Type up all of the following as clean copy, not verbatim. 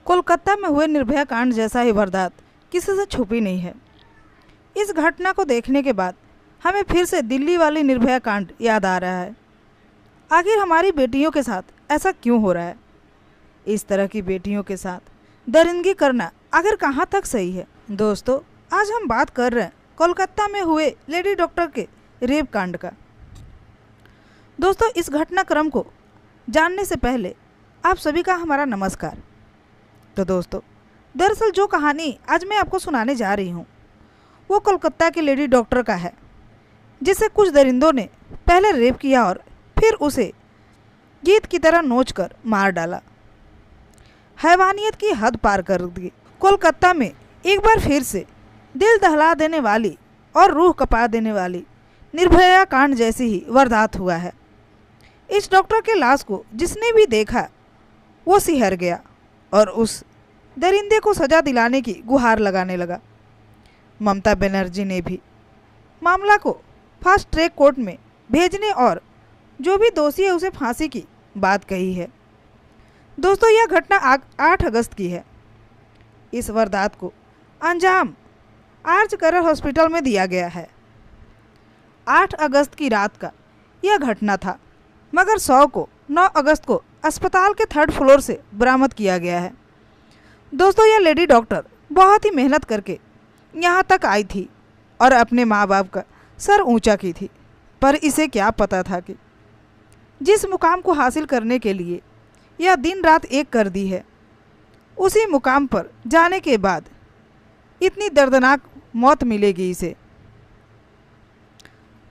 कोलकाता में हुए निर्भया कांड जैसा ही वारदात किसी से छुपी नहीं है। इस घटना को देखने के बाद हमें फिर से दिल्ली वाली निर्भया कांड याद आ रहा है। आखिर हमारी बेटियों के साथ ऐसा क्यों हो रहा है? इस तरह की बेटियों के साथ दरिंदगी करना आखिर कहाँ तक सही है? दोस्तों, आज हम बात कर रहे हैं कोलकाता में हुए लेडी डॉक्टर के रेप कांड का। दोस्तों, इस घटनाक्रम को जानने से पहले आप सभी का हमारा नमस्कार। तो दोस्तों, दरअसल जो कहानी आज मैं आपको सुनाने जा रही हूँ वो कोलकाता के लेडी डॉक्टर का है, जिसे कुछ दरिंदों ने पहले रेप किया और फिर उसे गीत की तरह नोचकर मार डाला। हैवानियत की हद पार कर दी। कोलकाता में एक बार फिर से दिल दहला देने वाली और रूह कपा देने वाली निर्भया कांड जैसी ही वारदात हुआ है। इस डॉक्टर के लाश को जिसने भी देखा वो सिहर गया और उस दरिंदे को सजा दिलाने की गुहार लगाने लगा। ममता बनर्जी ने भी मामला को फास्ट ट्रैक कोर्ट में भेजने और जो भी दोषी है उसे फांसी की बात कही है। दोस्तों, यह घटना 8 अगस्त की है। इस वारदात को अंजाम आर्च करर हॉस्पिटल में दिया गया है। 8 अगस्त की रात का यह घटना था, मगर 100 को 9 अगस्त को अस्पताल के 3rd फ्लोर से बरामद किया गया है। दोस्तों, यह लेडी डॉक्टर बहुत ही मेहनत करके यहाँ तक आई थी और अपने माँ बाप का सर ऊंचा की थी, पर इसे क्या पता था कि जिस मुकाम को हासिल करने के लिए यह दिन रात एक कर दी है, उसी मुकाम पर जाने के बाद इतनी दर्दनाक मौत मिलेगी इसे।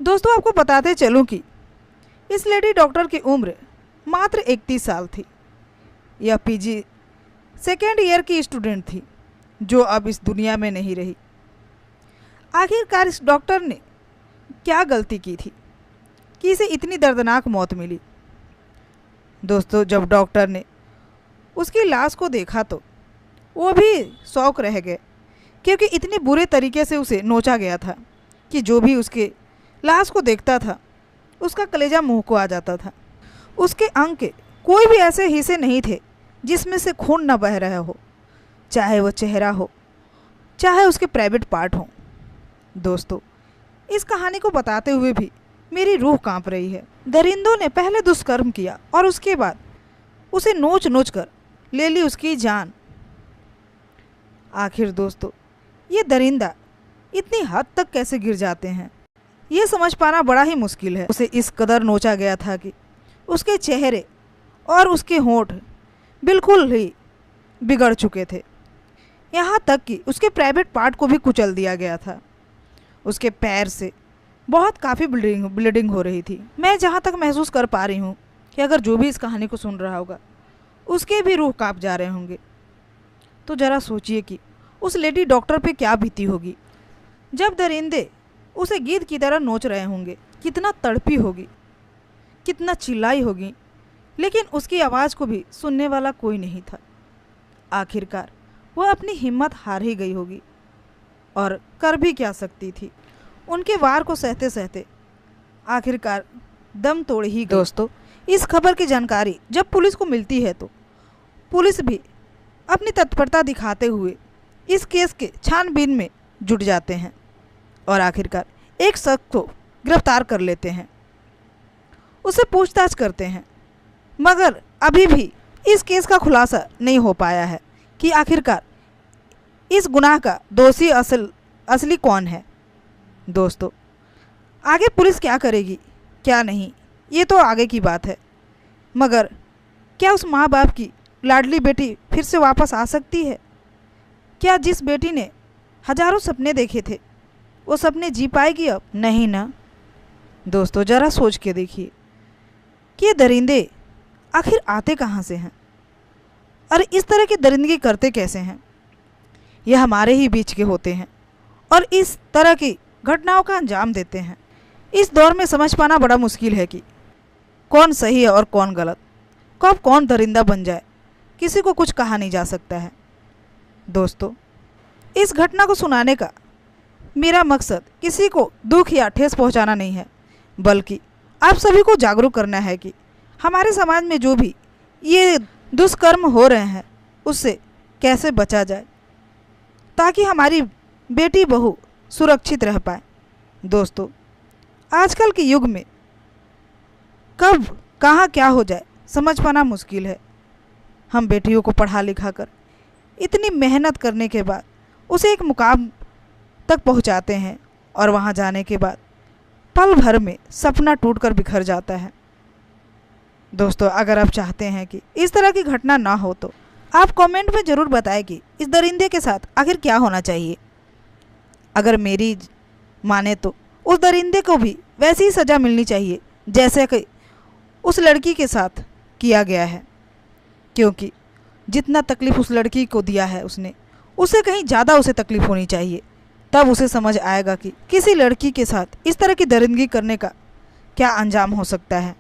दोस्तों, आपको बताते चलूं कि इस लेडी डॉक्टर की उम्र मात्र 31 साल थी। यह पीजी 2nd ईयर की स्टूडेंट थी जो अब इस दुनिया में नहीं रही। आखिरकार इस डॉक्टर ने क्या गलती की थी कि इसे इतनी दर्दनाक मौत मिली? दोस्तों, जब डॉक्टर ने उसकी लाश को देखा तो वो भी शौक रह गए, क्योंकि इतने बुरे तरीके से उसे नोचा गया था कि जो भी उसके लाश को देखता था उसका कलेजा मुंह को आ जाता था। उसके अंग के कोई भी ऐसे हिस्से नहीं थे जिसमें से खून न बह रहा हो, चाहे वो चेहरा हो, चाहे उसके प्राइवेट पार्ट हों। दोस्तों, इस कहानी को बताते हुए भी मेरी रूह कांप रही है। दरिंदों ने पहले दुष्कर्म किया और उसके बाद उसे नोच नोच कर ले ली उसकी जान। आखिर दोस्तों, ये दरिंदा इतनी हद तक कैसे गिर जाते हैं, ये समझ पाना बड़ा ही मुश्किल है। उसे इस कदर नोचा गया था कि उसके चेहरे और उसके होंठ बिल्कुल ही बिगड़ चुके थे। यहाँ तक कि उसके प्राइवेट पार्ट को भी कुचल दिया गया था। उसके पैर से बहुत काफ़ी ब्लीडिंग हो रही थी। मैं जहाँ तक महसूस कर पा रही हूँ कि अगर जो भी इस कहानी को सुन रहा होगा उसके भी रूह कांप जा रहे होंगे। तो ज़रा सोचिए कि उस लेडी डॉक्टर पे क्या बीती होगी जब दरिंदे उसे गीत की तरह नोच रहे होंगे। कितना तड़पी होगी, कितना चिल्लाई होगी, लेकिन उसकी आवाज़ को भी सुनने वाला कोई नहीं था। आखिरकार वह अपनी हिम्मत हार ही गई होगी और कर भी क्या सकती थी। उनके वार को सहते सहते आखिरकार दम तोड़ ही गई। दोस्तों, इस खबर की जानकारी जब पुलिस को मिलती है तो पुलिस भी अपनी तत्परता दिखाते हुए इस केस के छानबीन में जुट जाते हैं और आखिरकार एक शख्स को गिरफ्तार कर लेते हैं। उसे पूछताछ करते हैं, मगर अभी भी इस केस का खुलासा नहीं हो पाया है कि आखिरकार इस गुनाह का दोषी असली कौन है। दोस्तों, आगे पुलिस क्या करेगी क्या नहीं, ये तो आगे की बात है, मगर क्या उस माँ बाप की लाडली बेटी फिर से वापस आ सकती है? क्या जिस बेटी ने हजारों सपने देखे थे वो सपने जी पाएगी अब? नहीं ना। दोस्तों, ज़रा सोच के देखिए कि ये दरिंदे आखिर आते कहाँ से हैं और इस तरह की दरिंदगी करते कैसे हैं? ये हमारे ही बीच के होते हैं और इस तरह की घटनाओं का अंजाम देते हैं। इस दौर में समझ पाना बड़ा मुश्किल है कि कौन सही है और कौन गलत, कब कौन दरिंदा बन जाए, किसी को कुछ कहा नहीं जा सकता है। दोस्तों, इस घटना को सुनाने का मेरा मकसद किसी को दुख या ठेस पहुंचाना नहीं है, बल्कि आप सभी को जागरूक करना है कि हमारे समाज में जो भी ये दुष्कर्म हो रहे हैं उससे कैसे बचा जाए ताकि हमारी बेटी बहू सुरक्षित रह पाए। दोस्तों, आजकल के युग में कब कहाँ क्या हो जाए समझ पाना मुश्किल है। हम बेटियों को पढ़ा लिखा कर इतनी मेहनत करने के बाद उसे एक मुकाम तक पहुंचाते हैं और वहां जाने के बाद पल भर में सपना टूटकर बिखर जाता है। दोस्तों, अगर आप चाहते हैं कि इस तरह की घटना ना हो तो आप कमेंट में ज़रूर बताएं कि इस दरिंदे के साथ आखिर क्या होना चाहिए। अगर मेरी माने तो उस दरिंदे को भी वैसी ही सज़ा मिलनी चाहिए जैसे कि उस लड़की के साथ किया गया है, क्योंकि जितना तकलीफ़ उस लड़की को दिया है उसने, उससे कहीं ज़्यादा उसे तकलीफ़ होनी चाहिए। तब उसे समझ आएगा कि किसी लड़की के साथ इस तरह की दरिंदगी करने का क्या अंजाम हो सकता है।